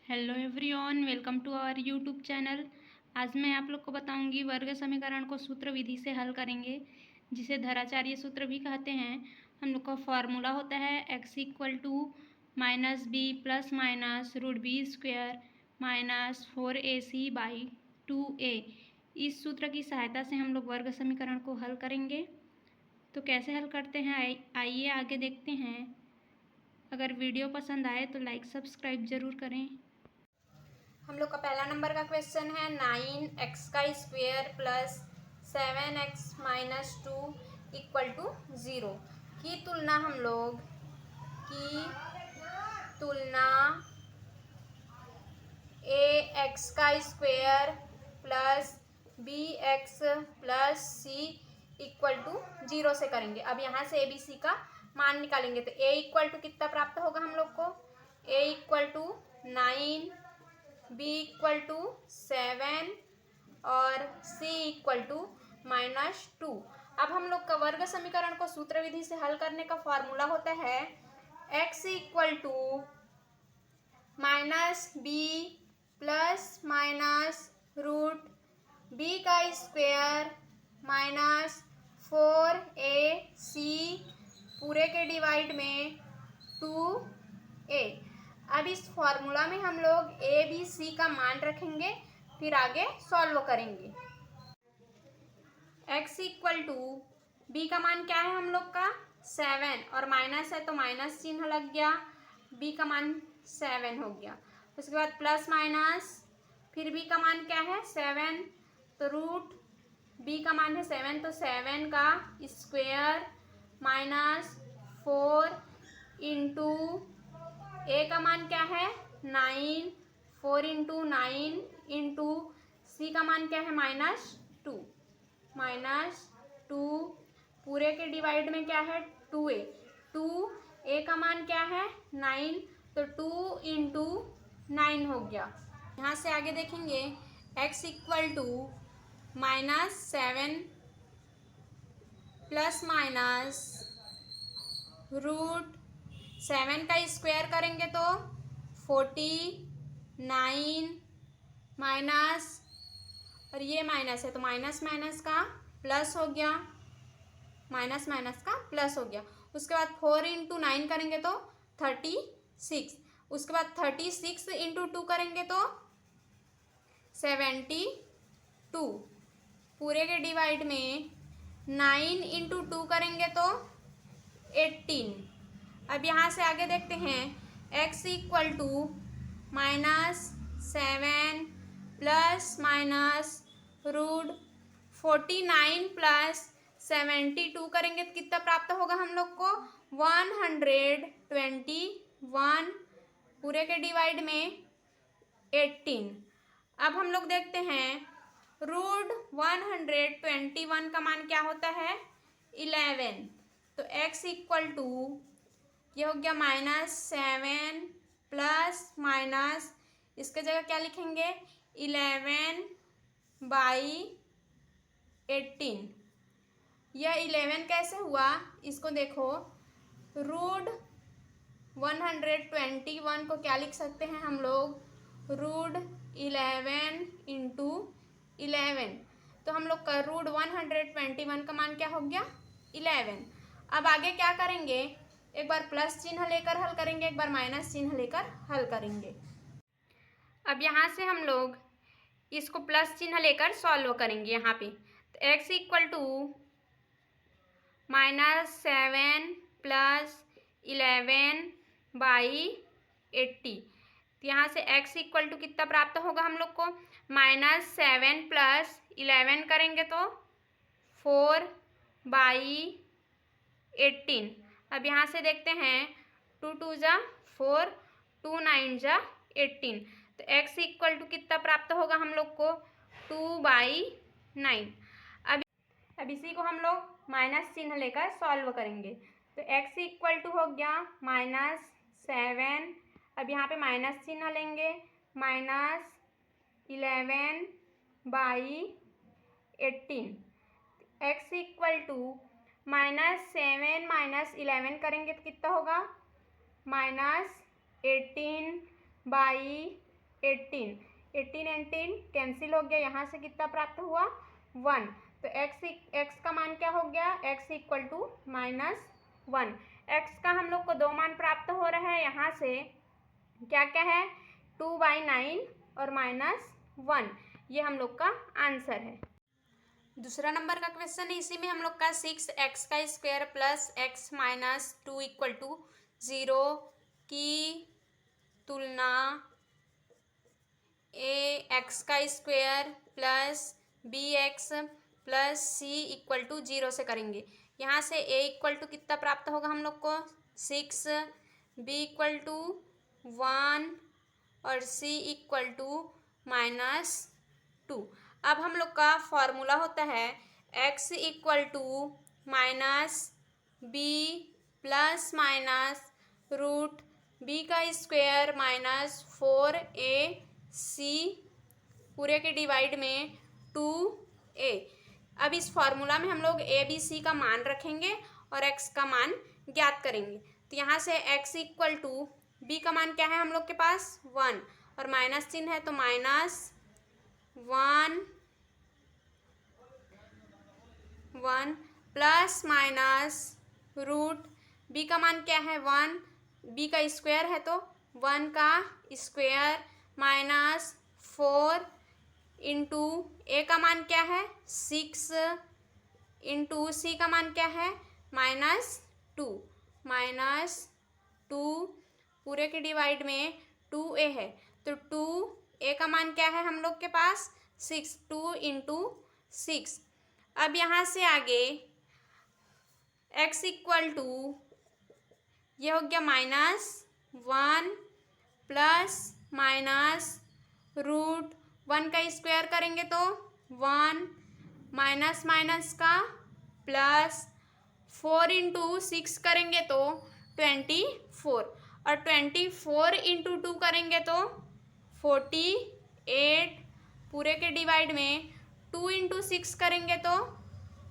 Hello everyone, welcome to our YouTube channel. आज मैं आप लोग को बताऊंगी वर्ग समीकरण को सूत्र विधि से हल करेंगे, जिसे धराचार्य सूत्र भी कहते हैं। हम लोग का फॉर्मूला होता है x equal to minus B plus minus root B square minus 4ac/2a। इस सूत्र की सहायता से हम लोग वर्ग समीकरण को हल करेंगे। तो कैसे हल करते हैं आइए आगे देखते हैं। अगर वीडियो पसंद आए तो लाइक सब्सक्राइब ज़रूर करें। हम लोग का पहला नंबर का क्वेश्चन है 9x का square plus 7x minus 2 equal to 0 की तुलना ax का square plus bx plus c equal to 0 से करेंगे। अब यहाँ से abc का मान निकालेंगे तो a इक्वल टू कितना प्राप्त होगा हम लोग को, a equal to 9, b equal to 7 और c इक्वल टू -2। अब हम लोग का वर्ग समीकरण को सूत्र विधि से हल करने का फॉर्मूला होता है x equal to minus B plus minus root B का स्क्वायर माइनस 4ac पूरे के डिवाइड में 2a। अब इस फॉर्मूला में हम लोग a b c का मान रखेंगे, फिर आगे सॉल्व करेंगे। x इक्वल टू b का मान क्या है हम लोग का 7 और माइनस है तो माइनस चिन्ह लग गया, b का मान 7 हो गया। उसके बाद प्लस माइनस, फिर b का मान क्या है 7 तो रूट b का मान है 7 तो 7 का स्क्वायर माइनस 4 इंटू a का मान क्या है 9, 4 इंटू 9 इंटू c का मान क्या है -2, -2 पूरे के डिवाइड में क्या है 2a, 2a का मान क्या है 9 तो 2 इंटू 9 हो गया। यहाँ से आगे देखेंगे x equal to -7 plus minus root 7 का स्क्वायर करेंगे तो 49 माइनस, और ये माइनस है तो माइनस माइनस का प्लस हो गया, माइनस माइनस का प्लस हो गया। उसके बाद 4 इंटू 9 करेंगे तो 36, उसके बाद 36 इंटू 2 करेंगे तो 72 पूरे के डिवाइड में 9 इंटू 2 करेंगे तो 18। अब यहाँ से आगे देखते हैं x equal to -7 plus minus root 49 plus 72 करेंगे तो कितना प्राप्त होगा हम लोग को 121 पूरे के डिवाइड में 18। अब हम लोग देखते हैं रूट 121 का मान क्या होता है 11, तो x इक्वल टू ये हो गया -7 प्लस माइनस, इसके जगह क्या लिखेंगे 11/18। यह 11 कैसे हुआ इसको देखो, रूट 121 को क्या लिख सकते हैं हम लोग रूट 11 इंटू 11, तो हम लोग का रूट 121 का मान क्या हो गया 11। अब आगे क्या करेंगे, एक बार प्लस चिन्ह लेकर हल करेंगे, एक बार माइनस चिन्ह लेकर हल करेंगे। अब यहाँ से हम लोग इसको प्लस चिन्ह लेकर सॉल्व करेंगे। यहाँ पे तो x इक्वल टू -7 प्लस 11/80, तो यहाँ से x इक्वल टू कितना प्राप्त होगा हम लोग को -7 प्लस 11 करेंगे तो 4/18। अब यहाँ से देखते हैं 2 2 जा 4, 2 9 जा 18, तो x इक्वल टू कितना प्राप्त होगा हम लोग को 2/9। अब इसी को हम लोग माइनस चिन्ह लेकर सॉल्व करेंगे, तो x इक्वल टू हो गया -7, अब यहाँ पे माइनस चिन्ह लेंगे -11/18, x इक्वल टू -7 - 11 करेंगे तो कितना होगा -18/18 18, 18 कैंसिल हो गया, यहाँ से कितना प्राप्त हुआ 1। तो x का मान क्या हो गया, x इक्वल टू -1। x का हम लोग को दो मान प्राप्त हो रहा है, यहाँ से क्या क्या है 2/9 और -1, ये हम लोग का आंसर है। दूसरा नंबर का क्वेश्चन है, इसी में हम लोग का 6x² plus x - 2 equal to 0 की तुलना ax² plus bx plus c equal to 0 से करेंगे। यहाँ से a इक्वल टू कितना प्राप्त होगा हम लोग को 6, b इक्वल टू 1 और c इक्वल टू -2। अब हम लोग का फॉर्मूला होता है x equal to -b plus minus root b का स्क्वायर -4ac पूरे के डिवाइड में 2a। अब इस फॉर्मूला में हम लोग a b c का मान रखेंगे और x का मान ज्ञात करेंगे। तो यहाँ से x इक्वल टू b का मान क्या है हम लोग के पास 1 और माइनस चिन्ह है तो -1 प्लस माइनस रूट b का मान क्या है 1, b का स्क्वायर है तो 1 का स्क्वायर -4 इंटू a का मान क्या है 6 इंटू c का मान क्या है -2 पूरे के डिवाइड में 2a है तो 2a का मान क्या है हम लोग के पास 6, 2 इंटू 6। अब यहाँ से आगे x इक्वल टू ये हो गया -1 प्लस माइनस रूट 1 का स्क्वायर करेंगे तो 1 माइनस माइनस का प्लस 4 इंटू 6 करेंगे तो 24 और 24 इंटू 2 करेंगे तो 48 पूरे के डिवाइड में 2 इंटू 6 करेंगे तो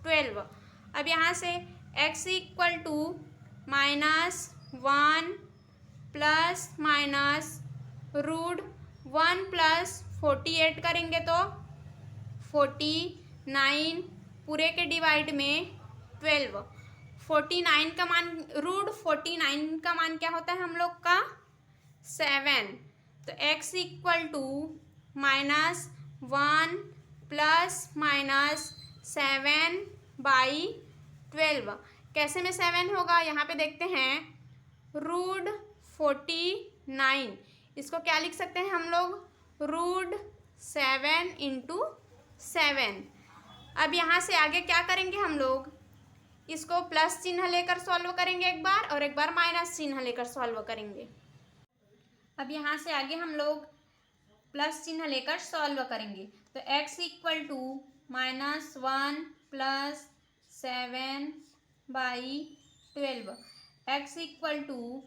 12। अब यहाँ से x equal to -1 plus minus root 1 plus 48 करेंगे तो 49 पूरे के डिवाइड में 12। 49 का मान रूट 49 का मान क्या होता है हम लोग का 7। तो x equal to -1 plus minus 7/12। कैसे में 7 होगा यहाँ पे देखते हैं रूट 49, इसको क्या लिख सकते हैं हम लोग रूट 7 इंटू 7। अब यहाँ से आगे क्या करेंगे हम लोग इसको प्लस चिन्ह लेकर सॉल्व करेंगे एक बार और एक बार माइनस चिन्ह लेकर सॉल्व करेंगे। अब यहाँ से आगे हम लोग प्लस चिन्ह लेकर सॉल्व करेंगे तो x equal to -1 plus 7/12, x equal to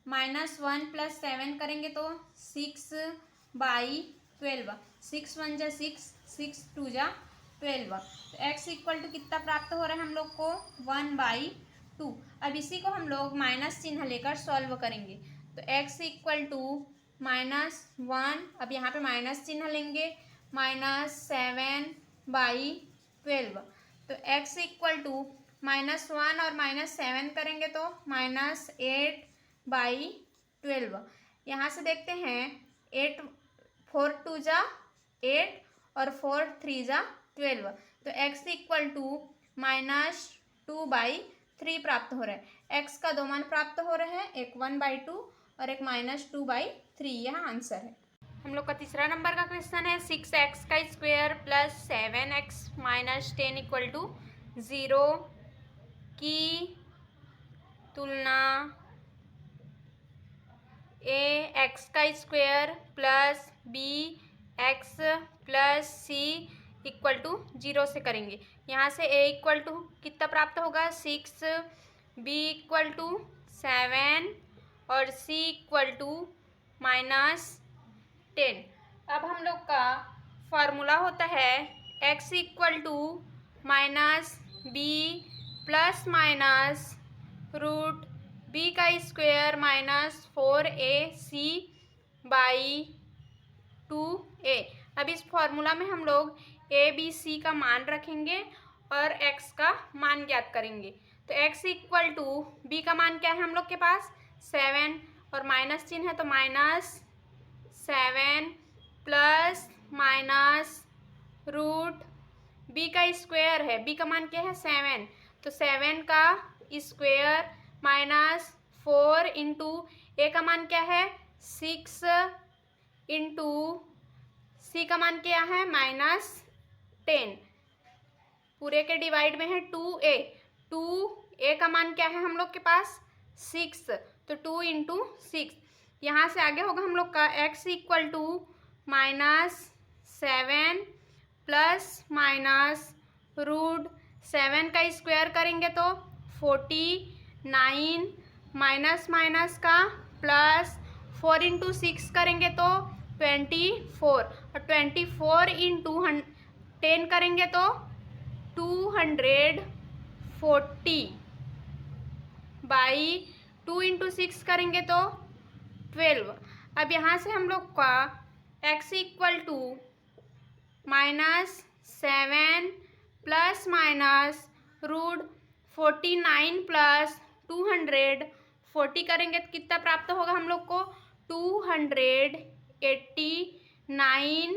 -1 plus 7 करेंगे तो 6/12, 6 1 जा 6, 6 2 जा 12। तो x इक्वल टू कितना प्राप्त हो रहा है हम लोग को 1/2। अब इसी को हम लोग माइनस चिन्ह लेकर सॉल्व करेंगे तो x इक्वल टू -1, अब यहाँ पे माइनस चिन्ह लेंगे -7/12। तो x इक्वल टू -1 और -7 करेंगे तो -8/12। यहाँ से देखते हैं 8 4 2 जा 8 और 4 3 जा 12। तो x इक्वल टू -2/3 प्राप्त हो रहा है। x का दो मान प्राप्त हो रहा है, एक 1/2 और एक -2/3, यह आंसर है। हम लोग का तीसरा नंबर का क्वेश्चन है 6x² plus 7x - 10 equal to 0 की तुलना ax² plus bx plus c equal to 0 से करेंगे। यहाँ से a इक्वल टू कितना प्राप्त होगा 6, b इक्वल टू 7 और c इक्वल टू -10। अब हम लोग का फॉर्मूला होता है x equal to -b plus minus root b का स्क्वायर -4ac/12 2a। अब इस फॉर्मूला में हम लोग a b c का मान रखेंगे और x का मान ज्ञात करेंगे। तो x इक्वल टू b का मान क्या है हम लोग के पास 7 और माइनस चिन्ह है तो -7 प्लस माइनस रूट b का स्क्वायर है, b का मान क्या है 7 तो 7 का स्क्वायर माइनस 4 इंटू a का मान क्या है 6 इंटू c का मान क्या है -10 पूरे के डिवाइड में है 2a का मान क्या है हम लोग के पास 6 तो 2 इंटू 6। यहाँ से आगे होगा हम लोग का x equal to -7 plus minus root 7 का स्क्वायर करेंगे तो 49 माइनस माइनस का प्लस 4 इंटू 6 करेंगे तो 24 और 24 इंटू 10 करेंगे तो 240 बाई 2 इंटू 6 करेंगे तो 12। अब यहाँ से हम लोग का x equal to -7 plus minus root 49 plus 240 करेंगे तो कितना प्राप्त होगा हम लोग को 289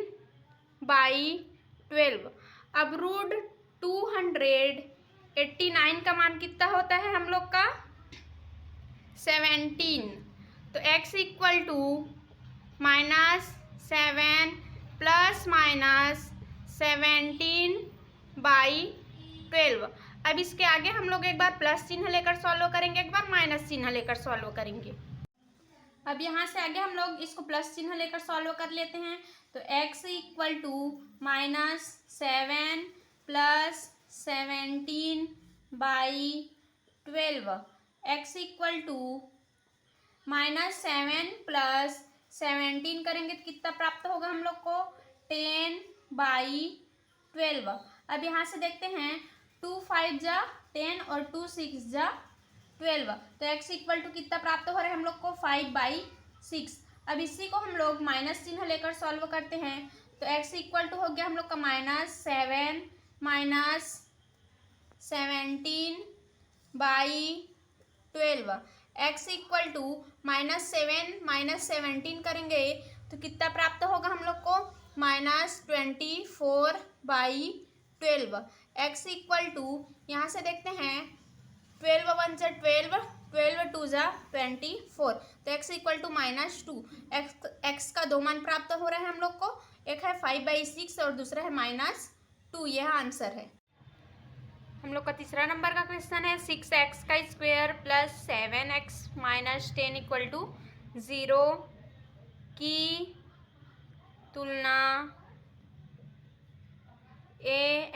बाई 12। अब रूट 289 का मान कितना होता है हम लोग का 17 तो x equal to -7 plus minus 17 by 12। अब इसके आगे हम लोग एक बार प्लस चिन्ह लेकर सॉल्व करेंगे, एक बार माइनस चिन्ह लेकर सॉल्व करेंगे। अब यहाँ से आगे हम लोग इसको प्लस चिन्ह लेकर सॉल्व कर लेते हैं। तो x equal to -7 plus 17 by 12 x equal to -7 plus 17 करेंगे तो कितना प्राप्त होगा हम लोग को 10 बाई 12। अब यहाँ से देखते हैं 2 5 जा 10 और 2 6 जा 12 तो x इक्वल टू कितना प्राप्त हो रहा है हम लोग को 5/6। अब इसी को हम लोग माइनस चिन्ह लेकर सॉल्व करते हैं तो x इक्वल टू हो गया हम लोग का -7 minus 17 by 12 x equal to -7 minus 17 करेंगे तो कितना प्राप्त होगा हम लोग को -24 बाई 12। x इक्वल टू यहाँ से देखते हैं 12 1 जा 12 12 2 जा 24 तो x इक्वल टू -2। x का दो मान प्राप्त हो रहा है हम लोग को, एक है 5/6 और दूसरा है -2। यह आंसर है। हम लोग का तीसरा नंबर का क्वेश्चन है 6x का square plus 7x minus 10 equal to 0 की तुलना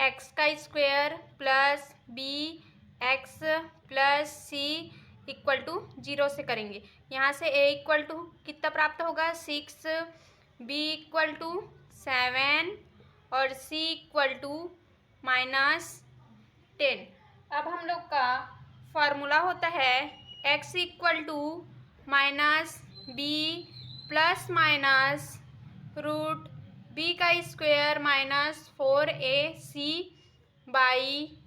x का square plus bx plus c equal to 0 से करेंगे। यहाँ से a इक्वल टू कितना प्राप्त होगा 6, b इक्वल टू 7 और c इक्वल टू -10। अब हम लोग का फॉर्मूला होता है x equal to -b plus minus root b का स्क्वायर -4ac बाई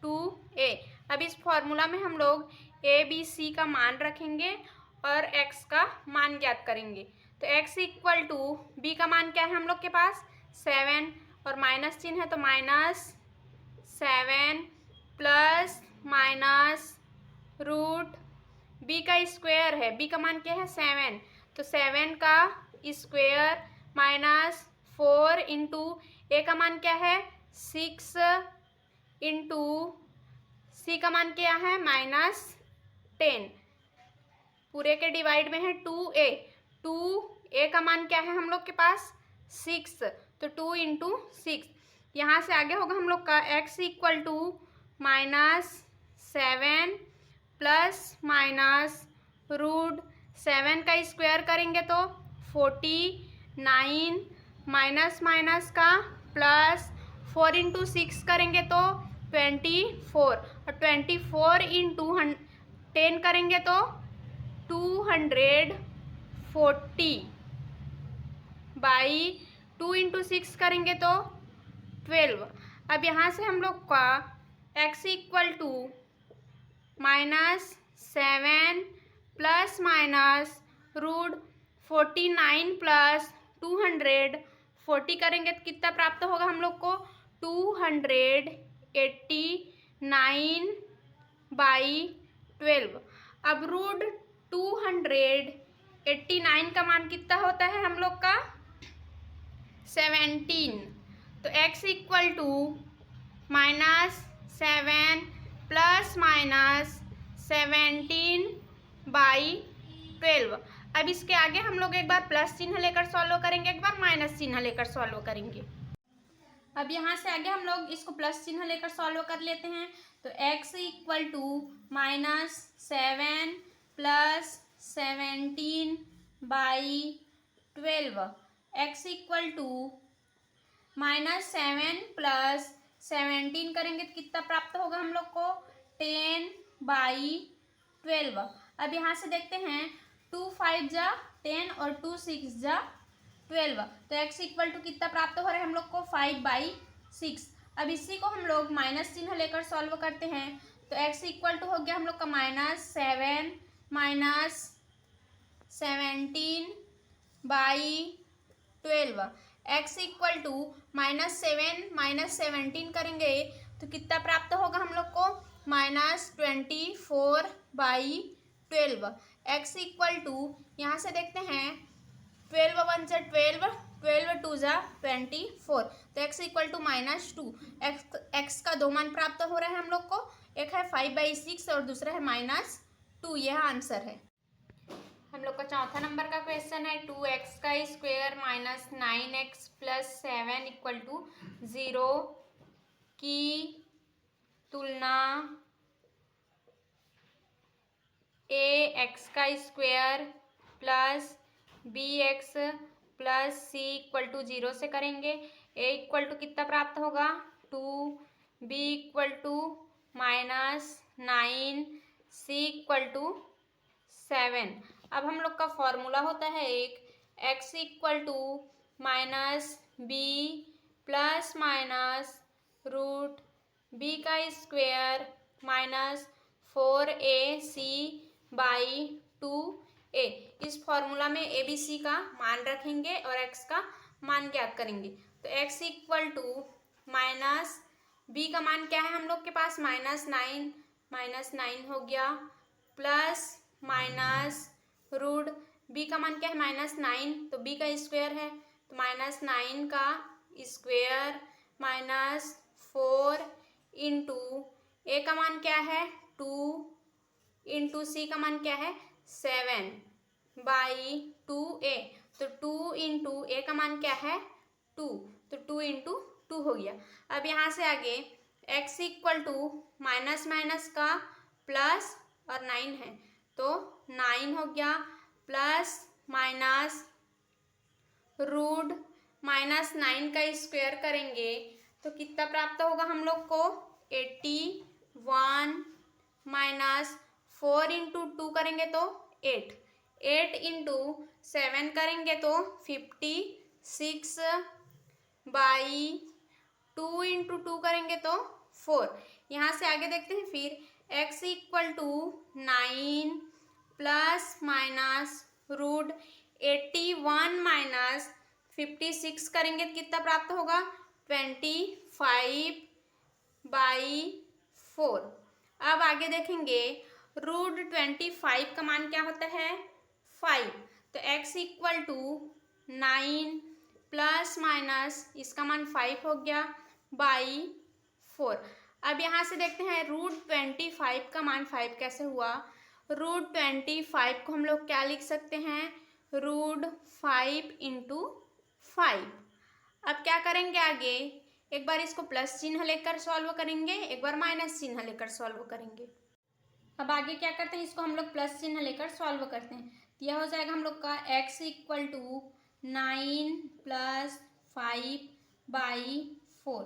2a। अब इस फॉर्मूला में हम लोग a b c का मान रखेंगे और x का मान ज्ञात करेंगे। तो x इक्वल टू b का मान क्या है हम लोग के पास 7 और माइनस चिन्ह है तो -7 प्लस माइनस रूट b का स्क्वायर है, b का मान क्या है 7 तो 7 का स्क्वायर -4 इंटू a का मान क्या है 6 इंटू c का मान क्या है -10 पूरे के डिवाइड में है 2a का मान क्या है हम लोग के पास 6 तो 2 इंटू 6। यहाँ से आगे होगा हम लोग का x equal to -7 plus minus root 7 का स्क्वायर करेंगे तो 49 माइनस माइनस का प्लस 4 इंटू 6 करेंगे तो 24 और 24 इंटू 10 करेंगे तो 240 बाई 2 इंटू 6 करेंगे तो 12। अब यहाँ से हम लोग का x equal to -7 plus minus root 49 plus 240 करेंगे तो कितना प्राप्त होगा हम लोग को 289 बाई 12। अब रूट 289 का मान कितना होता है हम लोग का 17। तो x equal to -7 plus minus 17 by 12। अब इसके आगे हम लोग एक बार प्लस चिन्ह लेकर सॉल्व करेंगे, एक बार माइनस चिन्ह लेकर सॉल्व करेंगे। अब यहाँ से आगे हम लोग इसको प्लस चिन्ह लेकर सॉल्व कर लेते हैं। तो x equal to -7 plus 17 by 12। x equal to -7 plus 17 करेंगे तो कितना प्राप्त होगा हम लोग को 10 बाई 12। अब यहाँ से देखते हैं 2 5 जा 10 और 2 6 जा 12। तो x इक्वल टू कितना प्राप्त हो रहा है हम लोग को 5 बाई 6। अब इसी को हम लोग माइनस चिन्ह लेकर सॉल्व करते हैं। तो x इक्वल टू हो गया हम लोग का -7 minus 17 by 12। x equal to -7 minus 17 करेंगे तो कितना प्राप्त होगा हम लोग को -24 बाई 12। x इक्वल टू यहाँ से देखते हैं 12 1 जा 12, 12 2 जा 24। तो x इक्वल टू -2। x का दो मान प्राप्त हो रहा है हम लोग को, एक है 5 बाई 6 और दूसरा है -2। यह आंसर है। हम लोग का चौथा नंबर का क्वेश्चन है 2x का square minus 9x plus 7 equal to 0 की तुलना ax का square plus bx plus c equal to 0 से करेंगे। a इक्वल टू कितना प्राप्त होगा 2, b equal to -9, c equal to 7। अब हम लोग का फॉर्मूला होता है एक x equal to -b plus minus root b का square minus 4ac by 2a। इस फॉर्मूला में a b c का मान रखेंगे और x का मान ज्ञात करेंगे। तो x इक्वल टू -b का मान क्या है हम लोग के पास -9 हो गया, प्लस माइनस रूट b का मान क्या है -9, तो b का स्क्वायर है तो -9 का स्क्वायर माइनस 4 इंटू a का मान क्या है 2 इंटू c का मान क्या है 7 बाई 2a। तो 2 इंटू a का मान क्या है 2, तो 2 इंटू 2 हो गया। अब यहाँ से आगे x equal to minus minus का प्लस और 9 है तो 9 हो गया, प्लस माइनस रूट -9 का स्क्वायर करेंगे तो कितना प्राप्त होगा हम लोग को 81 माइनस 4 इंटू 2 करेंगे तो 8 इंटू 7 करेंगे तो 56 बाई 2 इंटू 2 करेंगे तो 4। यहाँ से आगे देखते हैं फिर x equal to 9 plus minus root 81 minus 56 करेंगे तो कितना प्राप्त होगा 25 बाई 4। अब आगे देखेंगे रूट 25 का मान क्या होता है 5। तो x equal to 9 plus minus इसका मान 5 हो गया बाई 4। अब यहाँ से देखते हैं रूट 25 का मान 5 कैसे हुआ। रूट 25 को हम लोग क्या लिख सकते हैं रूट 5 इंटू 5। अब क्या करेंगे आगे, एक बार इसको प्लस चिन्ह लेकर सॉल्व करेंगे, एक बार माइनस चिन्ह लेकर सॉल्व करेंगे। अब आगे क्या करते हैं, इसको हम लोग प्लस चिन्ह लेकर सॉल्व करते हैं। तो यह हो जाएगा हम लोग का x equal to 9 plus 5 by 4।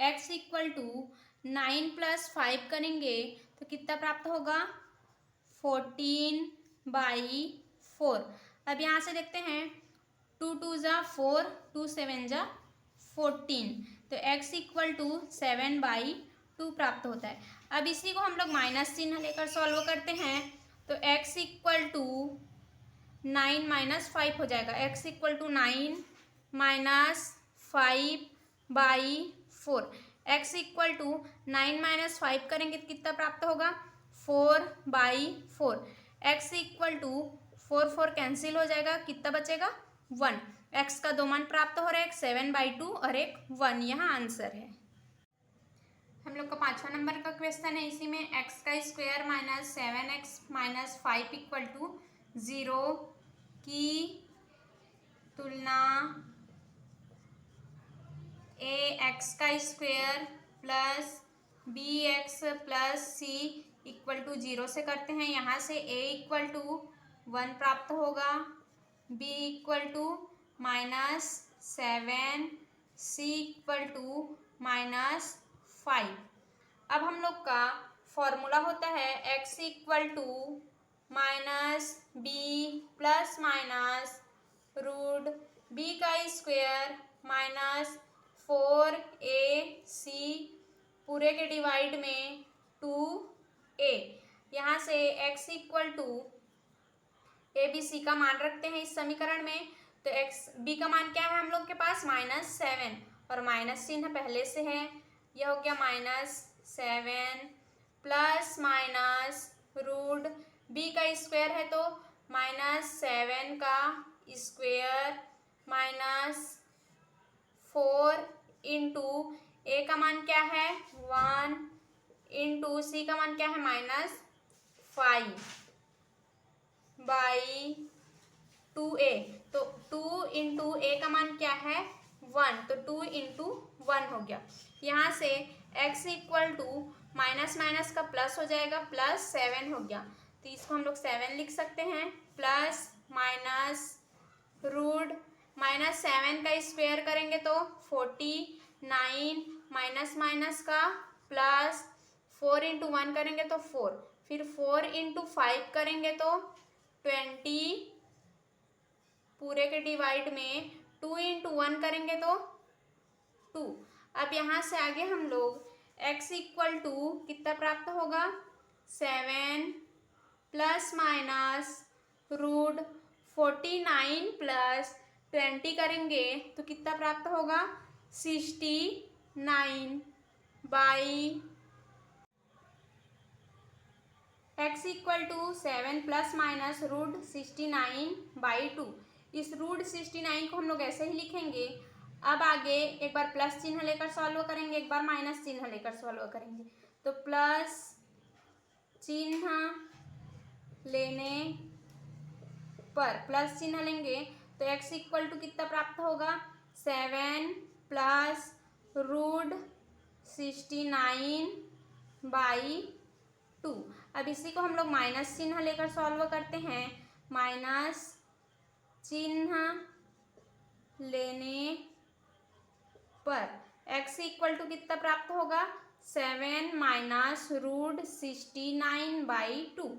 x equal to 9 plus 5 करेंगे तो कितना प्राप्त होगा 14 बाई 4। अब यहाँ से देखते हैं 2 2 जा 4, 2 7 जा 14, तो x इक्वल टू 7/2 प्राप्त होता है। अब इसी को हम लोग माइनस चिन्ह लेकर सॉल्व करते हैं, तो x इक्वल टू 9 - 5 हो जाएगा। x equal to 9 - 5/4। x equal to 9 - 5 करेंगे तो कितना प्राप्त होगा? 4/4। x इक्वल टू 4 4 कैंसिल हो जाएगा, कितना बचेगा? 1। x का दो मान प्राप्त हो रहा है, एक 7/2 और एक 1। यहाँ आंसर है। हम लोग का 5वां नंबर का क्वेश्चन है। इसी में x का square minus 7x minus 5 equal to 0 की तुलना ax का square plus bx plus c equal to 0 से करते हैं। यहाँ से a इक्वल टू 1 प्राप्त होगा, b equal to -7, c equal to -5। अब हम लोग का फॉर्मूला होता है x equal to -b plus minus root b का स्क्वायर माइनस 4ac पूरे के डिवाइड में 2a। यहाँ से x equal to A B C का मान रखते हैं इस समीकरण में, तो x b का मान क्या है हम लोग के पास? -7, और माइनस चिन्ह पहले से है, यह हो गया -7 प्लस माइनस रूट b का स्क्वायर है तो -7 का स्क्वायर माइनस 4 इंटू a का मान क्या है? 1 इंटू c का मान क्या है? -5/2a। तो 2 इंटू a का मान क्या है? 1, तो 2 इंटू 1 हो गया। यहाँ से x equal to minus minus का प्लस हो जाएगा, +7 हो गया, तो इसको हम लोग 7 लिख सकते हैं, प्लस माइनस रूट -7 का स्क्वायर करेंगे तो 49, माइनस माइनस का प्लस 4 इंटू 1 करेंगे तो 4, फिर 4 इंटू 5 करेंगे तो 20 पूरे के डिवाइड में 2 इंटू 1 करेंगे तो 2। अब यहाँ से आगे हम लोग x इक्वल टू कितना प्राप्त होगा? 7 प्लस माइनस रूट 49 प्लस 20 करेंगे तो कितना प्राप्त होगा? 69 by x equal to 7 plus minus root 69/2। इस रूट 69 को हम लोग ऐसे ही लिखेंगे। अब आगे एक बार प्लस चिन्ह लेकर सॉल्व करेंगे, एक बार माइनस चिन्ह लेकर सॉल्व करेंगे। तो प्लस चिन्ह लेने पर प्लस चिन्ह लेंगे तो x इक्वल टू कितना प्राप्त होगा? 7 प्लस रूट 69/2। अब इसी को हम लोग माइनस चिन्ह लेकर सॉल्व करते हैं। माइनस चिन्ह लेने पर x इक्वल टू कितना प्राप्त होगा? 7 minus root 69/2।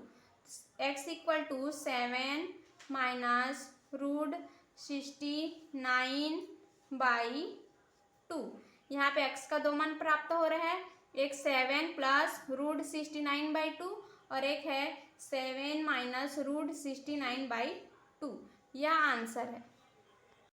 x equal to 7 minus root 69/2। यहाँ पे x का दो मान प्राप्त हो रहा है, एक 7 प्लस रूट 69/2 और एक है 7 माइनस रूट 69/2। यह आंसर है।